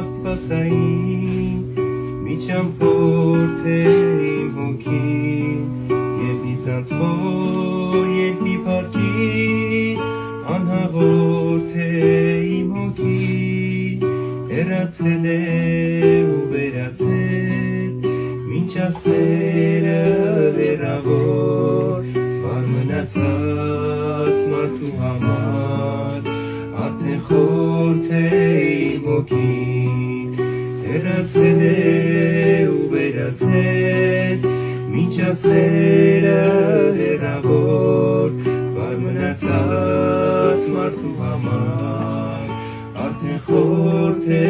աստվածային մի ճամփորդ է իմ հոգին եւ իզանցոր երկի փառքի անհաղորդ է իմ հոգին հեռացել է ու վերացել մինչ աստղերը հեռավոր վար մնացած մարդու համար արդեն խորթ է իմ հոգին հեռացել է ու վերացել մինչ աստղերը հեռավոր վար մնացած մարդու համար արդեն խորթ է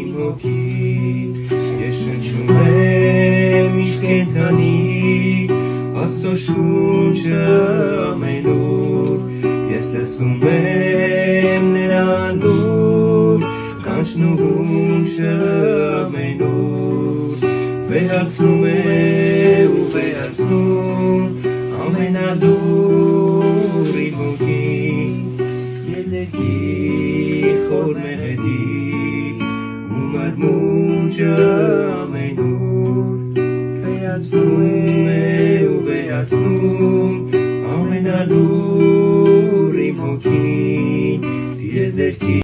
իմ հոգին ես շնչում եմ միշտ կենդանի Աստծո շունչը ամենուր ես լսում եմ նրան լուր կանչն ու հունչը ամենուր վերացնում է ու վերացնում ամենալուր իմ հոգին եզերքի խոր մեղեդի ու մրմունջը ամենուր վերացնում է ու վերացնում ամենալուր իմ հոգին եզերքի